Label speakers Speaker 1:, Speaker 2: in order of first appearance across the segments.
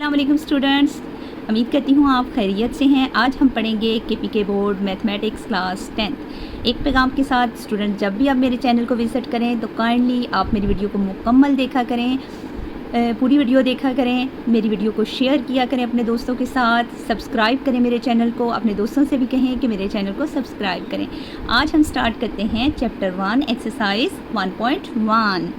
Speaker 1: अस्सलामुअलैकुम स्टूडेंट्स, उम्मीद करती हूँ आप खैरियत से हैं। आज हम पढ़ेंगे केपीके बोर्ड मैथमेटिक्स क्लास 10। एक पैगाम के साथ स्टूडेंट, जब भी आप मेरे चैनल को विज़िट करें तो काइंडली आप मेरी वीडियो को मुकम्मल देखा करें, पूरी वीडियो देखा करें, मेरी वीडियो को शेयर किया करें अपने दोस्तों के साथ, सब्सक्राइब करें मेरे चैनल को, अपने दोस्तों से भी कहें कि मेरे चैनल को सब्सक्राइब करें। आज हम स्टार्ट करते हैं चैप्टर 1 एक्सरसाइज 1.1।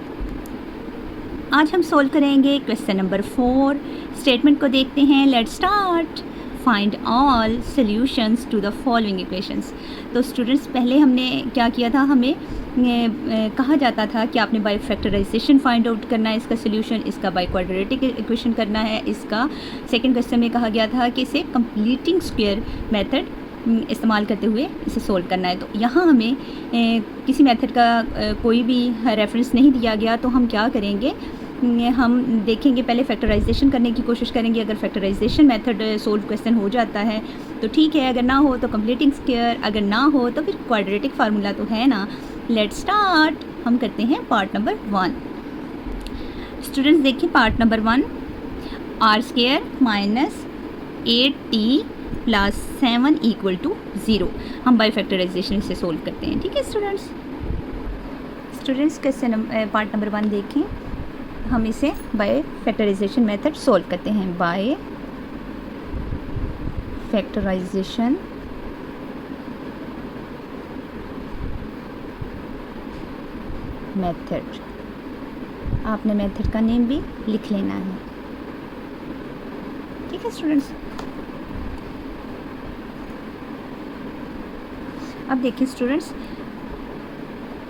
Speaker 1: आज हम सोल्व करेंगे क्वेश्चन नंबर 4। स्टेटमेंट को देखते हैं। Let's start. Find all solutions to the following equations. तो स्टूडेंट्स, पहले हमने क्या किया था, हमें कहा जाता था कि आपने बाय फैक्टराइजेशन फाइंड आउट करना है इसका सोल्यूशन, इसका बाय क्वाड्रेटिक इक्वेशन करना है इसका। सेकंड क्वेश्चन में कहा गया था कि इसे कंप्लीटिंग स्क्वायर मेथड इस्तेमाल करते हुए इसे सोल्व करना है। तो यहाँ हमें किसी मेथड का कोई भी रेफरेंस नहीं दिया गया, तो हम क्या करेंगे, हम देखेंगे पहले फैक्टराइजेशन करने की कोशिश करेंगे। अगर फैक्टराइजेशन मेथड सोल्व क्वेश्चन हो जाता है तो ठीक है, अगर ना हो तो कंप्लीटिंग स्क्वायर, अगर ना हो तो फिर क्वाड्रेटिक फार्मूला तो है ना। Let's start. हम करते हैं पार्ट नंबर 1। स्टूडेंट्स देखिए part number 1, r² minus 8t plus 7 equal to 0। हम बाय फैक्टराइजेशन इसे सोल्व करते हैं। ठीक है स्टूडेंट्स, क्वेश्चन पार्ट नंबर 1 देखें। हम इसे बाय फैक्टराइजेशन मेथड सोल्व करते हैं। बाय फैक्टराइजेशन मेथड, आपने मेथड का नेम भी लिख लेना है। ठीक है स्टूडेंट्स, अब देखिए स्टूडेंट्स,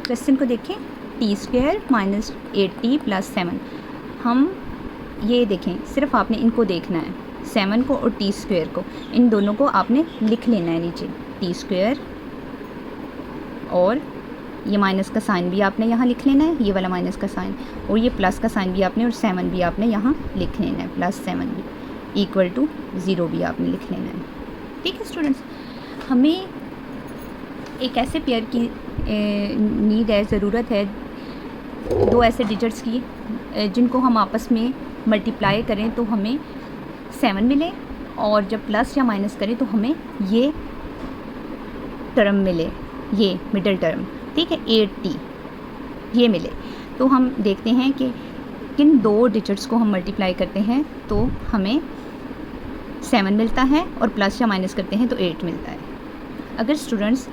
Speaker 1: क्वेश्चन को देखें। t² minus 8t plus 7। हम ये देखें, सिर्फ आपने इनको देखना है, 7 को और t² को, इन दोनों को आपने लिख लेना है नीचे। t² और ये माइनस का साइन भी आपने यहाँ लिख लेना है, ये वाला माइनस का साइन, और ये प्लस का साइन भी आपने, और 7 भी आपने यहाँ लिख लेना है, प्लस 7 भी इक्वल टू 0 भी आपने लिख लेना है। ठीक है स्टूडेंट्स, हमें एक ऐसे पेयर की नीड है, ज़रूरत है, दो ऐसे डिजिट्स की जिनको हम आपस में मल्टीप्लाई करें तो हमें 7 मिले, और जब प्लस या माइनस करें तो हमें ये टर्म मिले, ये मिडिल टर्म। ठीक है, 8t ये मिले। तो हम देखते हैं कि किन दो डिजिट्स को हम मल्टीप्लाई करते हैं तो हमें 7 मिलता है, और प्लस या माइनस करते हैं तो 8 मिलता है। अगर स्टूडेंट्स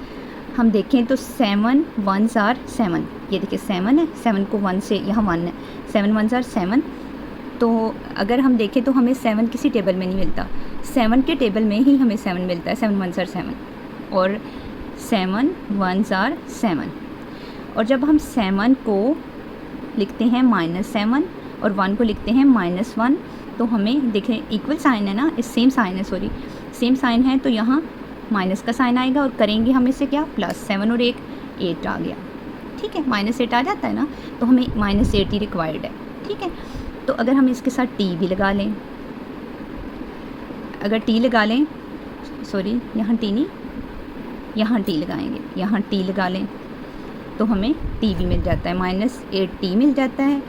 Speaker 1: हम देखें तो 7 1s are 7, ये देखिए 7 है, 7 को 1 से यहाँ 1 है, 7 1s are 7। तो अगर हम देखें तो हमें 7 किसी टेबल में नहीं मिलता, 7 के टेबल में ही हमें 7 मिलता है, 7 1s are 7 और 7 1s are 7। और जब हम 7 को लिखते हैं -7 और 1 को लिखते हैं -1, तो हमें देखें इक्वल साइन है ना, सेम साइन है, सॉरी सेम साइन है, तो यहाँ माइनस का साइन आएगा, और करेंगे हम इसे क्या, प्लस 7 और 1 8 आ गया। ठीक है, -8 आ जाता है ना, तो हमें -8 ही रिक्वायर्ड है। ठीक है, तो अगर हम इसके साथ t भी लगा लें, अगर t लगा लें, सॉरी यहाँ t नहीं, यहाँ t लगाएंगे, यहाँ t लगा लें तो हमें t भी मिल जाता है, -8t मिल जाता है।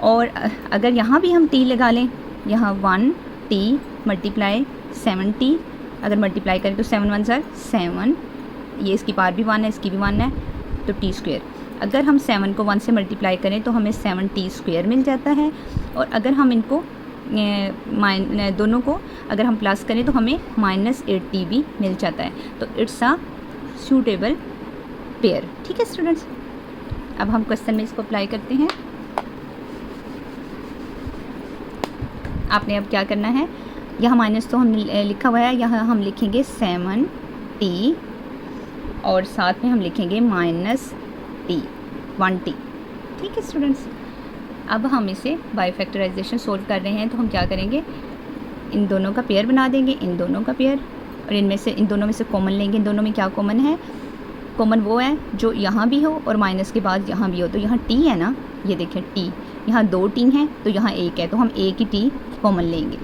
Speaker 1: और अगर यहाँ भी हम t लगा लें, यहाँ 1t मल्टीप्लाई 7t, अगर मल्टीप्लाई करें तो 7 1s are 7, ये इसकी पावर भी 1 है, इसकी भी 1 है, तो t²। अगर हम 7 को 1 से मल्टीप्लाई करें तो हमें 7t² मिल जाता है, और अगर हम इनको दोनों को अगर हम प्लस करें तो हमें -8t भी मिल जाता है। तो इट्स अ सूटेबल पेयर। ठीक है स्टूडेंट्स, अब हम क्वेश्चन में इसको अप्लाई करते हैं। आपने अब क्या करना है, यहाँ माइनस तो हम लिखा हुआ है, यहाँ हम लिखेंगे 7t और साथ में हम लिखेंगे -t 1t। ठीक है स्टूडेंट्स, अब हम इसे बाय फैक्टराइजेशन सोल्व कर रहे हैं, तो हम क्या करेंगे, इन दोनों का पेयर बना देंगे, इन दोनों का पेयर, और इनमें से इन दोनों में से कॉमन लेंगे। इन दोनों में क्या कॉमन है, कॉमन वो है जो यहाँ भी हो और माइनस के बाद यहाँ भी हो। तो यहाँ t है ना, ये देखें t, यहाँ 2 t हैं तो यहाँ 1 है, तो हम एक ही t कॉमन लेंगे।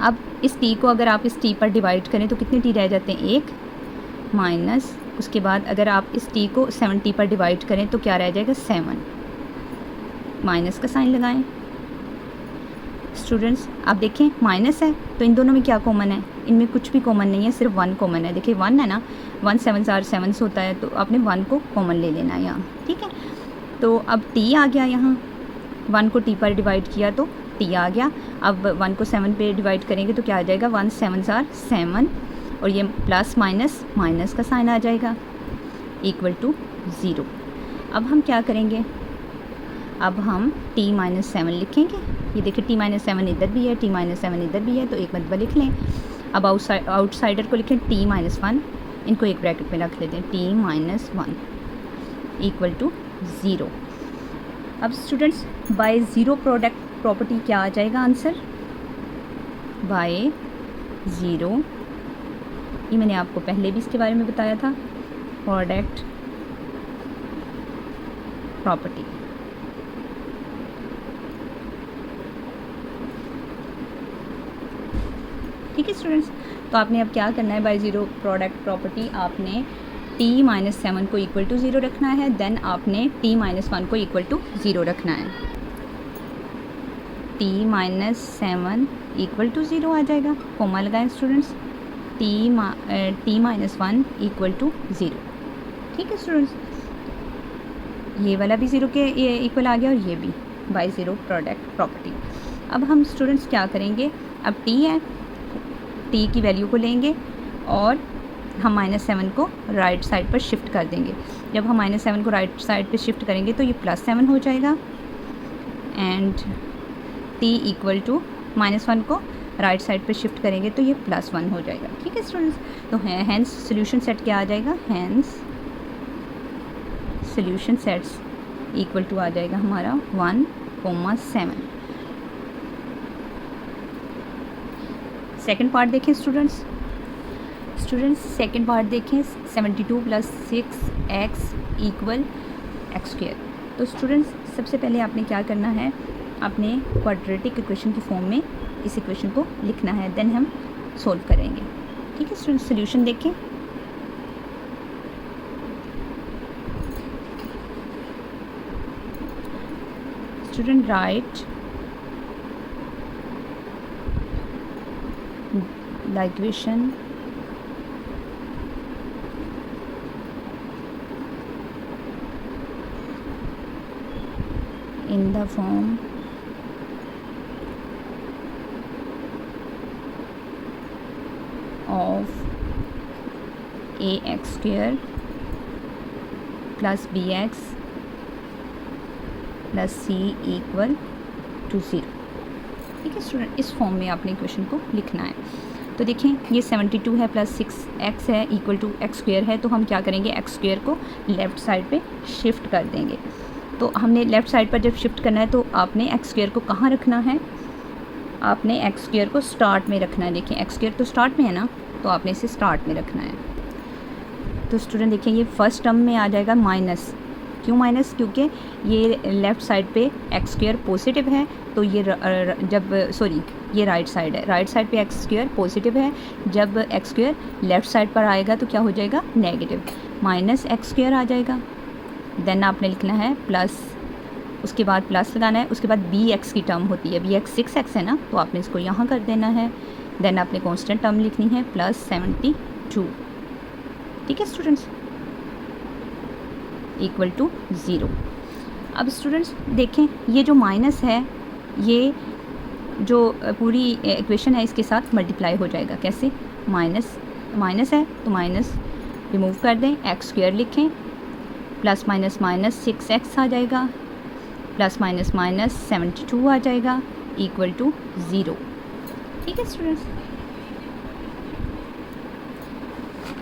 Speaker 1: अब इस t को अगर आप इस t पर डिवाइड करें तो कितने t रह जाते हैं, 1 माइनस, उसके बाद अगर आप इस t को 7t पर डिवाइड करें तो क्या रह जाएगा, 7, माइनस का साइन लगाएं, स्टूडेंट्स आप देखें माइनस है तो इन दोनों में क्या कॉमन है, इनमें कुछ भी कॉमन नहीं है, सिर्फ 1 कॉमन है। देखिए 1 है ना, 1 7 आर 7 होता है, तो आपने 1 को कॉमन ले लेना है यहाँ, ठीक है। तो अब t आ गया, यहाँ 1 को t पर डिवाइड किया तो t आ गया। अब 1 को 7 पे डिवाइड करेंगे तो क्या आ जाएगा, 1 7 आर 7 और ये प्लस माइनस माइनस का साइन आ जाएगा इक्वल टू 0। अब हम क्या करेंगे, अब हम t माइनस 7 लिखेंगे। ये देखिए t माइनस 7 इधर भी है, t माइनस 7 इधर भी है, तो एक मरतबा लिख लें। अब आउटसाइडर को लिखें t माइनस 1, इनको एक ब्रैकेट में रख लेते हैं, t माइनस 1 इक्वल टू 0। अब students by zero product property क्या आ जाएगा आंसर, बाय ज़ीरो, ये मैंने आपको पहले भी इसके बारे में बताया था, प्रोडक्ट प्रॉपर्टी। ठीक है स्टूडेंट्स, तो आपने अब क्या करना है, बाय ज़ीरो प्रोडक्ट प्रॉपर्टी आपने t माइनस 7 को इक्वल टू 0 रखना है, देन आपने t माइनस 1 को इक्वल टू 0 रखना है। t माइनस 7 इक्वल टू 0 आ जाएगा, कोमा लगाएं students, t minus 1 equal to 0। ठीक है स्टूडेंट्स, ये वाला भी 0 के इक्वल आ गया और ये भी, बाय ज़ीरो प्रोडक्ट प्रॉपर्टी। अब हम स्टूडेंट्स क्या करेंगे, अब t है, t की वैल्यू को लेंगे और हम माइनस 7 को राइट साइड पर शिफ्ट कर देंगे। जब हम माइनस 7 को राइट साइड पर शिफ्ट करेंगे तो ये प्लस 7 हो जाएगा and t equal to minus 1 को राइट साइड पर शिफ्ट करेंगे तो ये प्लस 1 हो जाएगा। ठीक है स्टूडेंट्स, तो हैंस सोल्यूशन सेट क्या आ जाएगा, hence solution sets equal to आ जाएगा हमारा 1,7। सेकेंड पार्ट देखें स्टूडेंट्स, सेकेंड पार्ट देखें, 72 plus 6x equal x square. तो स्टूडेंट्स सबसे पहले आपने क्या करना है, आपने क्वाड्रेटिक इक्वेशन की फॉर्म में इस इक्वेशन को लिखना है, देन हम सोल्व करेंगे। ठीक है स्टूडेंट्स, सोल्यूशन देखें, student right the equation in the form of ax square plus bx plus c equal to 0। ठीक है स्टूडेंट, इस फॉर्म में आपने इक्वेशन को लिखना है। तो देखें ये 72 है प्लस 6x है इक्वल टू एक्स स्क्वायर है, तो हम क्या करेंगे, एक्स स्क्वायर को लेफ़्ट साइड पे शिफ्ट कर देंगे। तो हमने लेफ़्ट साइड पर जब शिफ्ट करना है तो आपने एक्स स्क्वायर को कहाँ रखना है, आपने एक्स स्क्वायर को स्टार्ट में रखना है। देखिए एक्स स्क्वायर तो स्टार्ट में है ना, तो आपने इसे स्टार्ट में रखना है। तो स्टूडेंट देखिए ये फर्स्ट टर्म में आ जाएगा माइनस, क्यों माइनस, क्योंकि ये लेफ़्ट साइड पे एक्स स्क्वायर पॉजिटिव है, तो ये ये राइट साइड है, राइट साइड पे एक्स स्क्वायर पॉजिटिव है, जब एक्स स्क्वायर लेफ़्ट साइड पर आएगा तो क्या हो जाएगा, नेगेटिव, माइनस एक्स स्क्वायर आ जाएगा। देन आपने लिखना है प्लस, उसके बाद प्लस लगाना है, उसके बाद बी एक्स की टर्म होती है, बी एक्स 6x है ना, तो आपने इसको यहाँ कर देना है। देन आपने कॉन्स्टेंट टर्म लिखनी है प्लस 72। ठीक है स्टूडेंट्स, इक्वल टू 0। अब स्टूडेंट्स देखें ये जो माइनस है, ये जो पूरी इक्वेशन है इसके साथ मल्टीप्लाई हो जाएगा। कैसे, माइनस है तो माइनस रिमूव कर दें, एक्स स्क्वायर लिखें, प्लस माइनस माइनस 6x आ जाएगा, प्लस माइनस माइनस 72 आ जाएगा, इक्वल टू 0। ठीक है स्टूडेंट्स,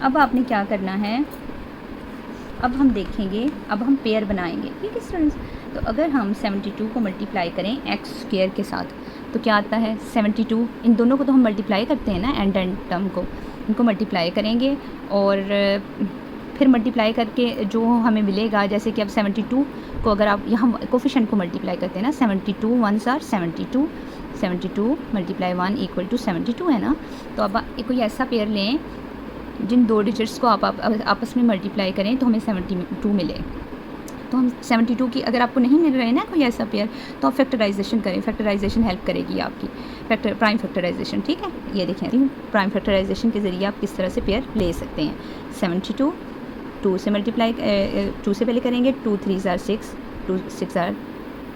Speaker 1: अब आपने क्या करना है, अब हम देखेंगे, अब हम पेयर बनाएंगे। ठीक है स्टूडेंट्स, तो अगर हम 72 को मल्टीप्लाई करें एक्स स्क्वायर के साथ तो क्या आता है, 72, इन दोनों को तो हम मल्टीप्लाई करते हैं ना, एंड टर्म को, इनको मल्टीप्लाई करेंगे और फिर मल्टीप्लाई करके जो हमें मिलेगा, जैसे कि अब 72 को अगर आप यहाँ कोफिशिएंट को मल्टीप्लाई करते हैं ना, 72 1s are 72, 72 multiply 1 equal to 72 है ना। तो अब कोई ऐसा पेयर लें जिन दो डिजिट्स को आप आपस में मल्टीप्लाई करें तो हमें 72 मिले। तो हम 72 की अगर आपको नहीं मिल रहे ना कोई ऐसा पेयर तो आप फैक्टराइजेशन करें, फैक्टराइजेशन हेल्प करेगी आपकी प्राइम फैक्टराइजेशन। ठीक है, ये देखें प्राइम फैक्टराइजेशन के ज़रिए आप किस तरह से पेयर ले सकते हैं। 72 2 से मल्टीप्लाई 2 से पहले करेंगे, 2 3 ज़ार 6, 2 6 ज़ार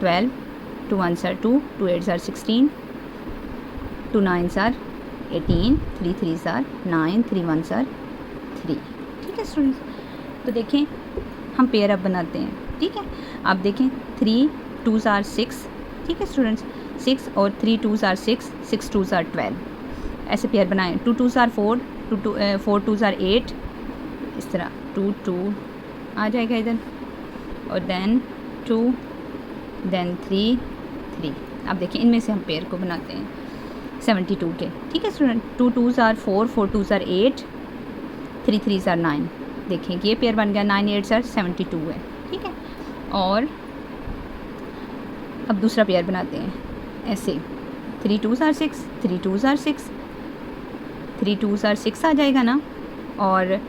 Speaker 1: 12, 2 1 ज़ार 2, 2 8 ज़ार 16, 2 9 ज़ार 18, 3 3 ज़ार 9, 3 1 ज़ार 3। ठीक है स्टूडेंट्स, तो देखें हम पेयर अब बनाते हैं। ठीक है, आप देखें 3 2 ज़ार 6। ठीक है स्टूडेंट्स, 6 और 3 2 ज़ार 6, 6 2 ज़ार 12, ऐसे पेयर बनाएं। 2 2 ज़ार 4, 4 2 ज़ार 8, इस तरह 2 2 आ जाएगा इधर, और देन 2 देन 3 3। अब देखें इनमें से हम पेयर को बनाते हैं 72 के। ठीक है स्टूडेंट, 2 2 ज़ार 4, 4 2 ज़ार 8, 3 3 ज़ार 9। देखें ये पेयर बन गया, 9 8 ज़ार 72 है। ठीक है, और अब दूसरा पेयर बनाते हैं ऐसे 3 2 ज़ार 6, 3 2 ज़ार 6, 3 2 ज़ार 6 आ जाएगा ना, और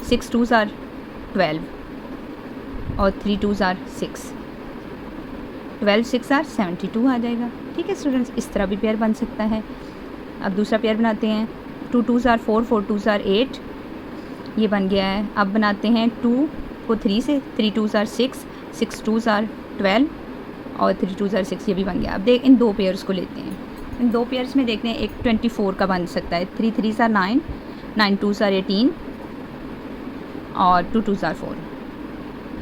Speaker 1: 6 2 ज़ार 12, और 3 2 ज़ार 6, 12 6 ज़ार 72 आ जाएगा। ठीक है स्टूडेंट्स, इस तरह भी पेयर बन सकता है। अब दूसरा पेयर बनाते हैं 2 2 ज़ार 4, 4 2 ज़ार 8, ये बन गया है। अब बनाते हैं 2 को 3 से, 3 2 ज़ार 6, 6 2 ज़ार 12, और 3 2 ज़ार 6, ये भी बन गया। अब देख इन दो पेयर्स को लेते हैं, इन दो पेयर्स में देखते हैं एक 24 का बन सकता है, 3 3 ज़ार 9, 9 2 ज़ार 18, और 2 2 ज़ार 4।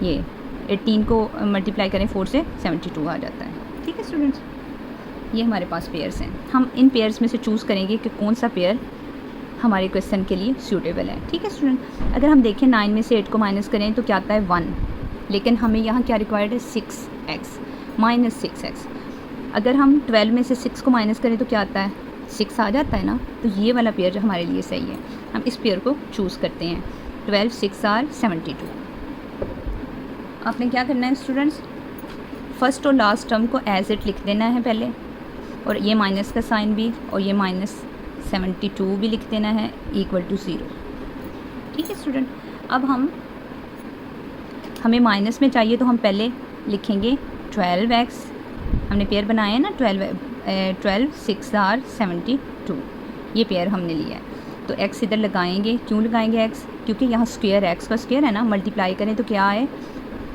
Speaker 1: ये 18 को मल्टीप्लाई करें 4 से 72 आ जाता है। ठीक है स्टूडेंट्स, ये हमारे पास पेयर्स हैं। हम इन पेयर्स में से चूज़ करेंगे कि कौन सा पेयर हमारे क्वेश्चन के लिए सूटेबल है। ठीक है स्टूडेंट, अगर हम देखें 9 में से 8 को माइनस करें तो क्या आता है 1, लेकिन हमें यहाँ क्या रिक्वायर्ड है 6x माइनस 6x। अगर हम 12 में से 6 को माइनस करें तो क्या आता है 6 आ जाता है ना, तो ये वाला पेयर जो हमारे लिए सही है, हम इस पेयर को चूज़ करते हैं। 12 6 आर 72। आपने क्या करना है स्टूडेंट्स, फर्स्ट और लास्ट टर्म को एज इट लिख देना है पहले, और ये माइनस का साइन भी, और ये माइनस 72 भी लिख देना है इक्वल टू 0। ठीक है स्टूडेंट, अब हमें माइनस में चाहिए तो हम पहले लिखेंगे 12x, हमने पेयर बनाया है ना 12 6 आर 72, ये पेयर हमने लिया है। तो x इधर लगाएंगे, क्यों लगाएंगे x, क्योंकि यहाँ स्क्वायर x का स्क्वायर है ना, मल्टीप्लाई करें तो क्या आए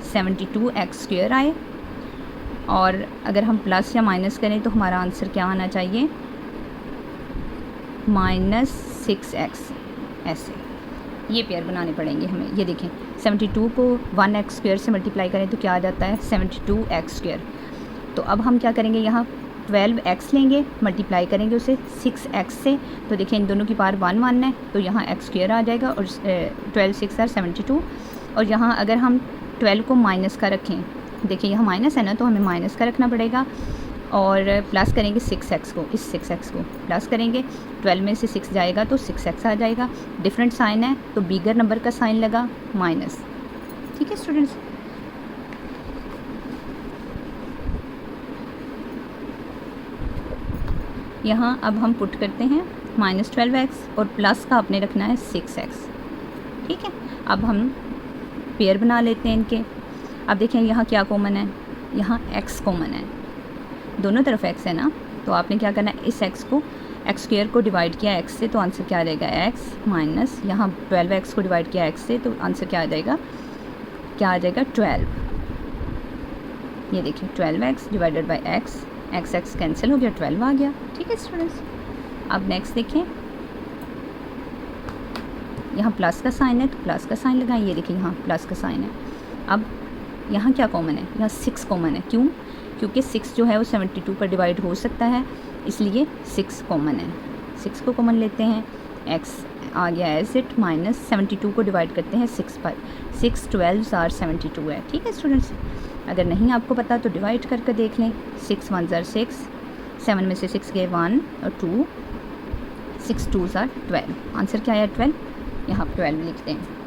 Speaker 1: 72x स्क्वायर आए, और अगर हम प्लस या माइनस करें तो हमारा आंसर क्या आना चाहिए -6x। ऐसे ये पेयर बनाने पड़ेंगे हमें। ये देखें 72 को 1x स्क्वायर से मल्टीप्लाई करें तो क्या आ जाता है 72x स्क्वायर। तो अब हम क्या करेंगे, यहाँ 12x लेंगे, मल्टीप्लाई करेंगे उसे 6x से, तो देखिए इन दोनों की पावर 1 1 है, तो यहाँ x स्क्वायर आ जाएगा, और 12 6 आर 72। और यहाँ अगर हम 12 को माइनस का रखें, देखिए यहाँ माइनस है ना, तो हमें माइनस का रखना पड़ेगा, और प्लस करेंगे 6x को, इस 6x को प्लस करेंगे, 12 में से 6 जाएगा तो 6x आ जाएगा। डिफरेंट साइन है तो बिगर नंबर का साइन लगा माइनस। ठीक है स्टूडेंट्स, यहाँ अब हम पुट करते हैं -12x, और प्लस का आपने रखना है 6x। ठीक है, अब हम पेयर बना लेते हैं इनके। अब देखें यहाँ क्या कॉमन है, यहाँ x कॉमन है, दोनों तरफ x है ना, तो आपने क्या करना है, इस x को x स्क्वायर को डिवाइड किया x से, तो आंसर क्या आ जाएगा x माइनस, यहाँ 12x को डिवाइड किया x से, तो आंसर क्या आ जाएगा 12। ये देखिए 12x divided by x, x cancel हो गया, 12 आ गया। ठीक है स्टूडेंट्स, अब नेक्स्ट देखें, यहाँ प्लस का साइन है तो प्लस का साइन लगाएं, ये देखिए यहाँ प्लस का साइन है। अब यहाँ क्या कॉमन है, यहाँ 6 कॉमन है, क्यों, क्योंकि 6 जो है वो 72 पर डिवाइड हो सकता है, इसलिए 6 कॉमन है। 6 को कॉमन लेते हैं, x आ गया एज इट, माइनस 72 को डिवाइड करते हैं 6 पर, 6 12 आर 72 है। ठीक है स्टूडेंट्स, अगर नहीं आपको पता तो डिवाइड करके देख लें, 6 1 ज़ार 6, 7 में से 6 गए 1 और 2, 6 2 ज़ार 12, आंसर क्या आया 12, यहाँ 12 लिखते हैं।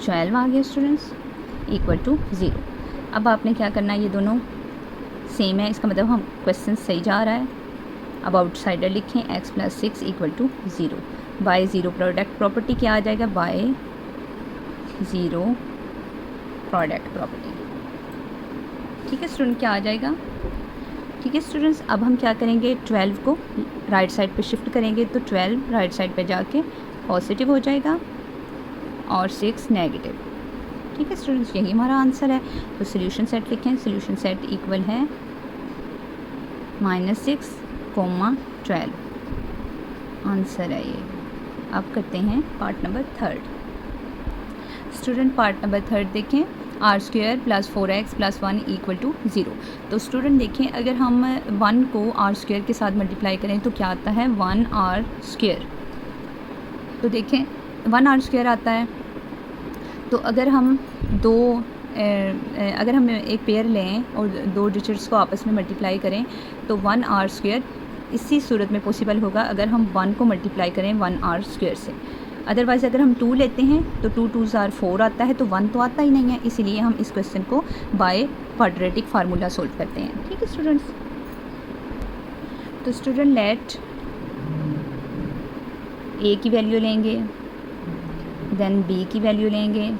Speaker 1: ट्वेल्व आ गया स्टूडेंट्स, इक्वल टू 0। अब आपने क्या करना है, ये दोनों सेम है, इसका मतलब हम क्वेश्चन सही जा रहा है। अब आउटसाइडर लिखें, x + 6 = 0। Bye zero product property क्या आ जाएगा, बाय ज़ीरो प्रोडक्ट प्रॉपर्टी। ठीक है स्टूडेंट, क्या आ जाएगा। ठीक है स्टूडेंट्स, अब हम क्या करेंगे, 12 को राइट साइड पे शिफ्ट करेंगे तो 12 राइट साइड पे जाके पॉजिटिव हो जाएगा और 6 नेगेटिव। ठीक है स्टूडेंट्स, यही हमारा आंसर है। तो सोल्यूशन सेट लिखें, सोल्यूशन सेट इक्वल है -6, 12 आंसर है ये। अब करते हैं part number 3। Student part number 3 देखें, r² + 4x + 1 = 0। तो स्टूडेंट देखें, अगर हम 1 को r² के साथ मल्टीप्लाई करें तो क्या आता है, 1r²। तो देखें 1r² आता है। तो अगर हम अगर हम एक पेयर लें और दो डिजिट्स को आपस में मल्टीप्लाई करें तो 1r² इसी सूरत में पॉसिबल होगा अगर हम 1 को मल्टीप्लाई करें 1r² से। अदरवाइज़ अगर हम 2 लेते हैं तो 2 2s are 4 आता है, तो 1 तो आता ही नहीं है। इसीलिए हम इस क्वेश्चन को बाय क्वाड्रेटिक फार्मूला सोल्व करते हैं। ठीक है स्टूडेंट्स, तो स्टूडेंट लेट a की वैल्यू लेंगे, देन b की वैल्यू लेंगे,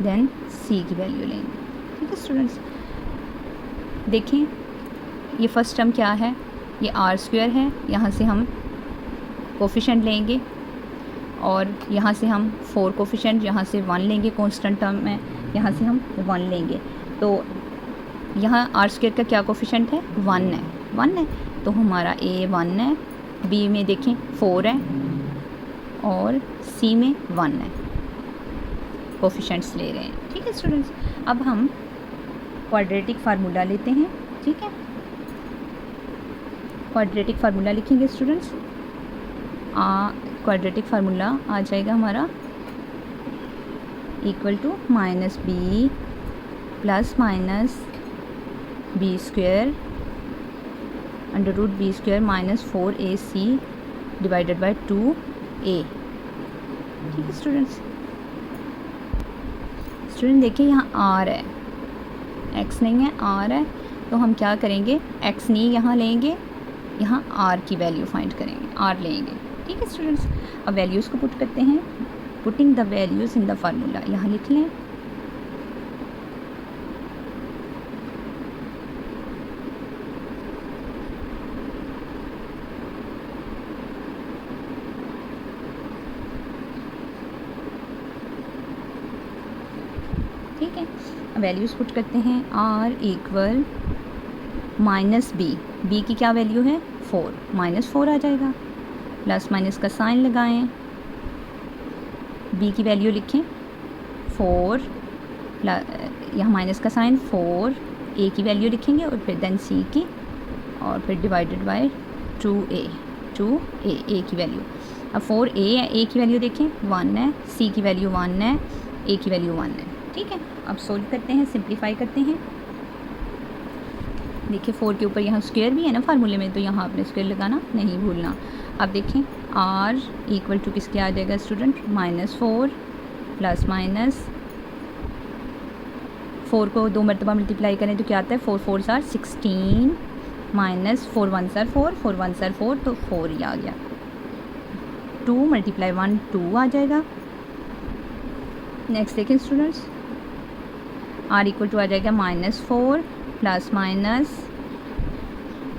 Speaker 1: देन c की वैल्यू लेंगे। ठीक है स्टूडेंट्स, देखें ये फर्स्ट टर्म क्या है, ये r² है। यहाँ से हम कोफिशिएंट लेंगे और यहाँ से हम 4 कोफिशिएंट, यहाँ से 1 लेंगे कांस्टेंट टर्म में, यहाँ से हम 1 लेंगे। तो यहाँ r² का क्या कोफिशिएंट है, 1 है। तो हमारा a 1 है, b में देखें 4 है और c में 1 है। कोफिशिएंट्स ले रहे हैं। ठीक है स्टूडेंट्स, अब हम क्वाड्रेटिक फार्मूला लेते हैं। ठीक है, क्वाड्रेटिक फार्मूला लिखेंगे स्टूडेंट्स। क्वाड्रेटिक फार्मूला आ जाएगा हमारा equal to -b + -b² √b² - 4ac / 2a। ठीक है स्टूडेंट्स, देखिए यहाँ r है, x नहीं है, r है। तो हम क्या करेंगे, x नहीं यहाँ लेंगे, यहाँ r की वैल्यू फाइंड करेंगे, r लेंगे। ठीक है स्टूडेंट्स, अब वैल्यूज़ को पुट करते हैं। Putting the values in the formula, यहाँ लिख लें। ठीक है, वैल्यूज़ पुट करते हैं। r = -b की क्या वैल्यू है, 4, -4 आ जाएगा। प्लस माइनस का साइन लगाएं, b की वैल्यू लिखें 4, यहाँ माइनस का साइन 4, a की वैल्यू लिखेंगे और फिर देन c की, और फिर डिवाइडेड बाय 2a की वैल्यू। अब 4a है, a की वैल्यू देखें 1 है, c की वैल्यू 1 है, a की वैल्यू 1 है। ठीक है, अब सोल्व करते हैं, सिंप्लीफाई करते हैं। देखिए 4 के ऊपर यहाँ स्क्वायर भी है ना फार्मूले में, तो यहाँ आपने स्क्वायर लगाना नहीं भूलना। अब देखें r = किसके आ जाएगा स्टूडेंट, -4 प्लस माइनस 4 को 2 मरतबा मल्टीप्लाई करें तो क्या आता है, 4 4s are 16 -4 1s are 4, 4 1s are 4, तो 4 ही आ गया। 2 × 1 2 आ जाएगा। नेक्स्ट देखें स्टूडेंट्स, r = आ जाएगा -4 प्लस माइनस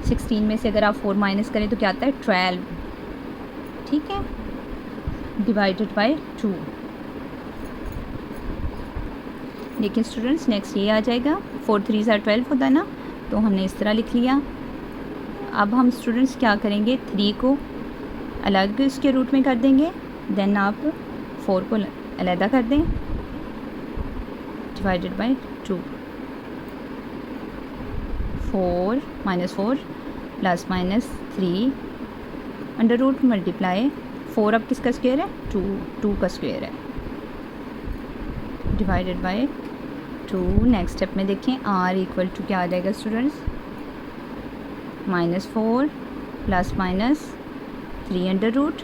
Speaker 1: 16 में से अगर आप 4 माइनस करें तो क्या आता है, 12। ठीक है, डिवाइडेड बाय 2। देखिए स्टूडेंट्स, नेक्स्ट ये आ जाएगा, 4 3s are 12 होता है ना, तो हमने इस तरह लिख लिया। अब हम स्टूडेंट्स क्या करेंगे, 3 को अलग इसके रूट में कर देंगे, देन आप 4 को अलहदा कर दें, divided by 2। 4 -4 plus minus 3 under root multiply 4, अब किसका स्क्वायर है, 2 का स्क्वायर है, डिवाइडेड बाय 2। नेक्स्ट स्टेप में देखें, r = क्या आ जाएगा students, -4 plus minus 3 under root,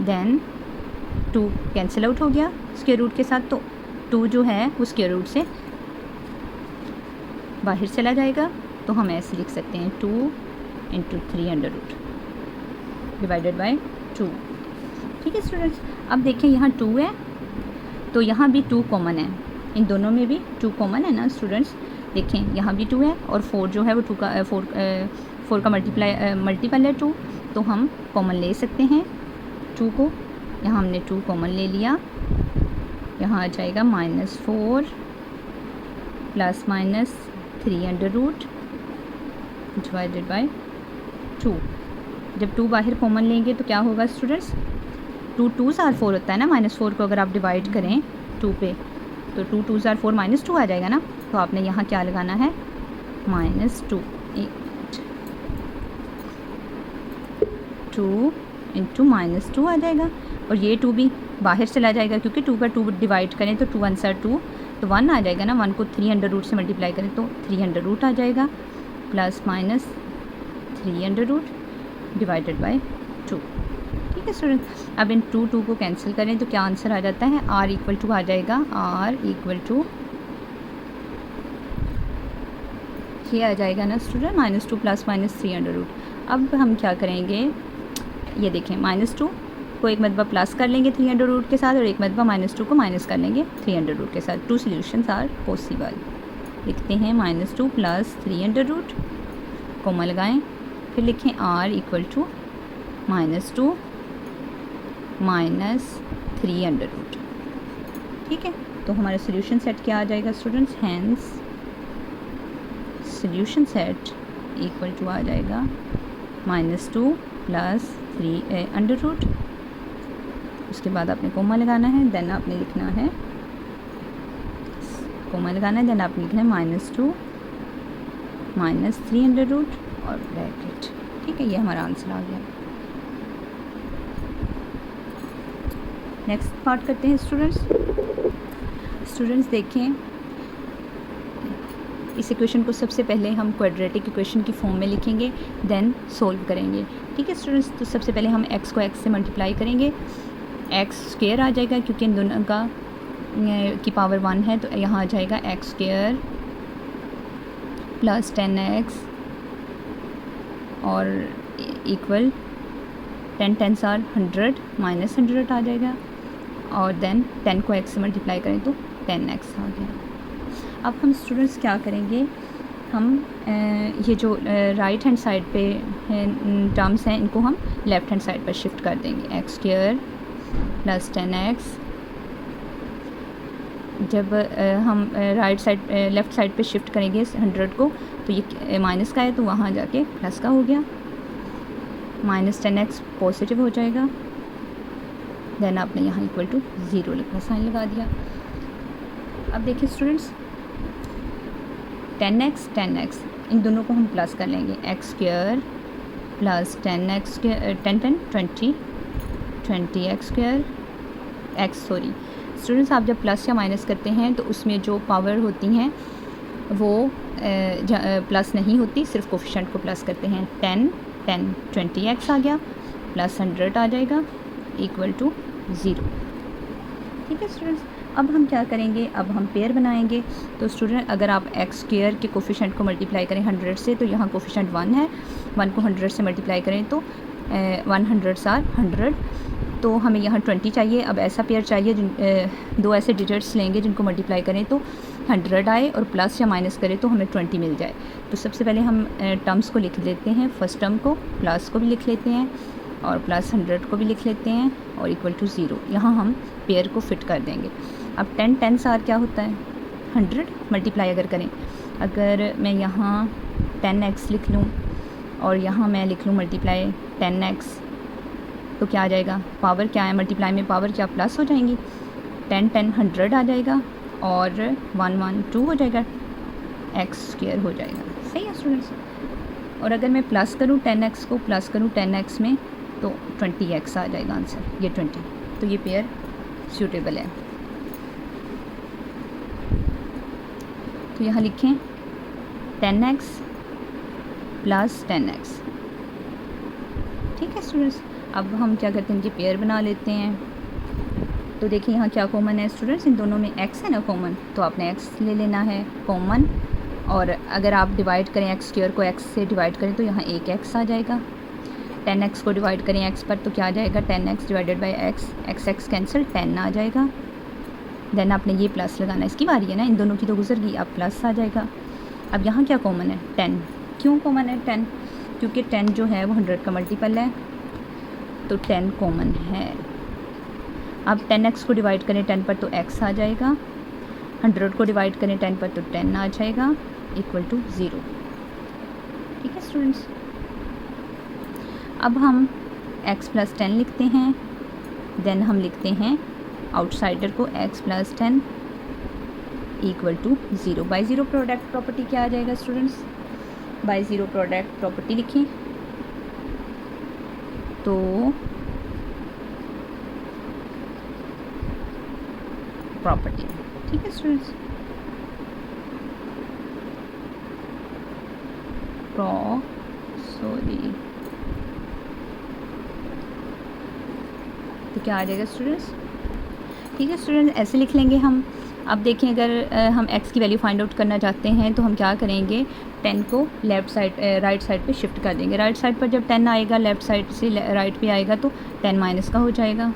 Speaker 1: then 2 cancel out हो गया स्क्वायर रूट के साथ, तो 2 जो है वो स्क्वायर रूट से बाहर चला जाएगा। तो हम ऐसे लिख सकते हैं 2 × 3 अंडर रूट डिवाइडेड बाय 2। ठीक है स्टूडेंट्स, अब देखें यहाँ 2 है तो यहाँ भी 2 कॉमन है, इन दोनों में भी 2 कॉमन है ना स्टूडेंट्स। देखें यहाँ भी 2 है और 4 जो है वो 4 का मल्टीपल है 2, तो हम कॉमन ले सकते हैं 2 को। यहाँ हमने 2 कॉमन ले लिया, यहाँ आ जाएगा -4 ± 3 डिवाइडेड बाय 2। जब 2 बाहर कॉमन लेंगे तो क्या होगा स्टूडेंट्स, 2 2s are 4 होता है ना, -4 को अगर आप डिवाइड करें 2 पे तो 2 2s are 4 -2 आ जाएगा ना। तो आपने यहाँ क्या लगाना है, -2 2 इंटू -2 आ जाएगा, और ये 2 भी बाहर चला जाएगा क्योंकि 2 पर 2 डिवाइड करें तो 2 1 2, तो 1 आ जाएगा ना। 1 को 3 से मल्टीप्लाई करें तो 3 आ जाएगा, प्लस माइनस 3 डिवाइडेड बाय 2। ठीक है स्टूडेंट, अब इन 2 को कैंसिल करें तो क्या आंसर आ जाता है, r इक्वल टू आ जाएगा, r इक्वल टू ये आ जाएगा ना स्टूडेंट, -2 + -3 अब हम क्या करेंगे, ये देखें -2 को एक मरतबा प्लस कर लेंगे 3 के साथ, और एक मरतबा -2 को माइनस कर लेंगे 3 के साथ। 2 सॉल्यूशंस आर पॉसिबल। लिखते हैं -2 + 3 कॉमा लगाएं, फिर लिखें r इक्वल टू -2 - 3 ठीक है, तो हमारा सोल्यूशन सेट क्या आ जाएगा students, hence solution set equal to आ जाएगा -2 + 3 उसके बाद आपने कोमा लगाना है, देन आपने लिखना है कोमा लगाना है, देन आपने लिखना है -2 - 3 और ब्रैकेट। ठीक है, ये हमारा आंसर आ गया। नेक्स्ट पार्ट करते हैं स्टूडेंट्स देखें, इस इक्वेशन को सबसे पहले हम क्वाड्रेटिक इक्वेशन की फॉर्म में लिखेंगे, देन सोल्व करेंगे। ठीक है स्टूडेंट्स, तो सबसे पहले हम x को x से मल्टीप्लाई करेंगे, x² आ जाएगा क्योंकि इन दोनों का की पावर 1 है, तो यहाँ आ जाएगा x² + 10x और इक्वल 10 10s are 100 -100 आ जाएगा, और देन 10 को x से मल्टीप्लाई करें तो 10x आ गया। अब हम स्टूडेंट्स क्या करेंगे, हम ये जो राइट हैंड साइड पे टर्म्स हैं इनको हम लेफ़्ट हैंड साइड पर शिफ्ट कर देंगे, x² + 10x। जब हम राइट साइड लेफ़्ट साइड पे शिफ्ट करेंगे 100 को, तो ये माइनस का है तो वहाँ जाके प्लस का हो गया, -10x पॉजिटिव हो जाएगा, देन आपने यहाँ इक्वल टू 0 लिखा, साइन लगा दिया। अब देखिए स्टूडेंट्स, 10x इन दोनों को हम प्लस कर लेंगे, x² + 10x 10 20x², स्टूडेंट्स आप जब प्लस या माइनस करते हैं तो उसमें जो पावर होती हैं वो प्लस नहीं होती, सिर्फ कोफिशिएंट को प्लस करते हैं। 10 20x आ गया, प्लस 100 आ जाएगा, इक्वल टू 0। ठीक है स्टूडेंट्स, अब हम क्या करेंगे, अब हम पेयर बनाएंगे। तो स्टूडेंट अगर आप x² के कोफिशिएंट को मल्टीप्लाई करें 100 से तो यहाँ कोफिशिएंट 1 है, 1 को 100 से मल्टीप्लाई करें तो 100s are 100, तो हमें यहाँ 20 चाहिए। अब ऐसा पेयर चाहिए दो ऐसे डिजिट्स लेंगे जिनको मल्टीप्लाई करें तो 100 आए और प्लस या माइनस करें तो हमें 20 मिल जाए। तो सबसे पहले हम टर्म्स को लिख लेते हैं, फर्स्ट टर्म को प्लस को भी लिख लेते हैं और प्लस 100 को भी लिख लेते हैं और इक्वल टू 0। यहाँ हम पेयर को फिट कर देंगे। अब 10 10s are क्या होता है, 100 मल्टीप्लाई अगर करें, अगर मैं यहाँ 10x लिख लूँ और यहाँ मैं लिख लूँ मल्टीप्लाई 10x, तो क्या आ जाएगा, पावर क्या है, मल्टीप्लाई में पावर क्या प्लस हो जाएंगी, 10 10 100 आ जाएगा और 1 1 2 हो जाएगा, x² हो जाएगा। सही है स्टूडेंट्स। और अगर मैं प्लस करूँ 10x को प्लस करूँ 10x में तो 20x आ जाएगा आंसर, ये 20। तो ये पेयर सूटेबल है। तो यहाँ लिखें 10x + 10x। ठीक है स्टूडेंट्स, अब हम क्या करते हैं, इनके पेयर बना लेते हैं। तो देखिए यहाँ क्या कॉमन है स्टूडेंट्स, इन दोनों में x है ना कॉमन, तो आपने x ले लेना है कॉमन, और अगर आप डिवाइड करें x² को x से डिवाइड करें तो यहाँ एक x आ जाएगा। 10x को डिवाइड करें x पर तो क्या आ जाएगा 10x divided by x x cancel 10 आ जाएगा। देन आपने ये प्लस लगाना, इसकी बारी है ना, इन दोनों की तो गुजर गई, अब प्लस आ जाएगा। अब यहाँ क्या कॉमन है 10, क्यों कॉमन है 10? क्योंकि 10 जो है वो 100 का मल्टीपल है, तो 10 कॉमन है। अब 10x को डिवाइड करें 10 पर तो x आ जाएगा, 100 को डिवाइड करें 10 पर तो 10 आ जाएगा, इक्वल टू 0। ठीक है स्टूडेंट्स, अब हम x प्लस 10 लिखते हैं, देन हम लिखते हैं आउटसाइडर को x plus 10 equal to 0। By zero product property क्या आ जाएगा students? By zero product property लिखें तो प्रॉपर्टी, ठीक है स्टूडेंट्स, तो क्या आ जाएगा स्टूडेंट्स? ठीक है स्टूडेंट्स, ऐसे लिख लेंगे हम। अब देखें, अगर हम x की वैल्यू फाइंड आउट करना चाहते हैं तो हम क्या करेंगे, 10 को लेफ़्ट साइड राइट साइड पे शिफ्ट कर देंगे। राइट साइड पर जब 10 आएगा, लेफ़्ट साइड से राइट पे आएगा तो 10 माइनस का हो जाएगा,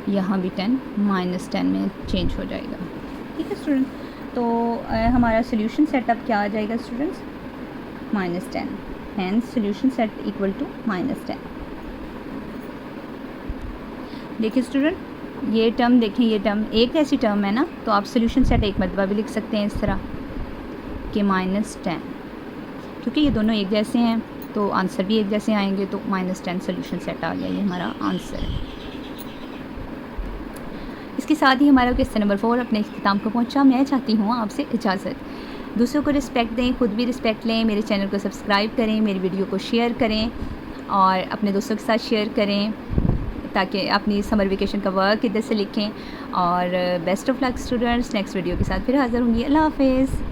Speaker 1: यहाँ भी 10 माइनस 10 में चेंज हो जाएगा। ठीक है स्टूडेंट, तो हमारा सोल्यूशन सेटअप क्या आ जाएगा students? -10, hence solution set equal to -10। देखिए स्टूडेंट, ये टर्म देखें, ये टर्म एक ऐसी टर्म है ना, तो आप सोल्यूशन सेट एक मरतबा भी लिख सकते हैं इस तरह कि -10, क्योंकि ये दोनों एक जैसे हैं तो आंसर भी एक जैसे आएंगे, तो -10 सोल्यूशन सेट आ गया, ये हमारा आंसर है। इसके साथ ही हमारा क्वेश्चन नंबर 4 अपने इख्तिताम को पहुंचा। मैं चाहती हूँ आपसे इजाज़त, दूसरों को रिस्पेक्ट दें, खुद भी रिस्पेक्ट लें, मेरे चैनल को सब्सक्राइब करें, मेरी वीडियो को शेयर करें और अपने दोस्तों के साथ शेयर करें, ताकि अपनी समर वेकेशन का वर्क इधर से लिखें। और best of luck students, next video के साथ फिर हाज़िर होंगी। अल्लाह हाफ़िज़।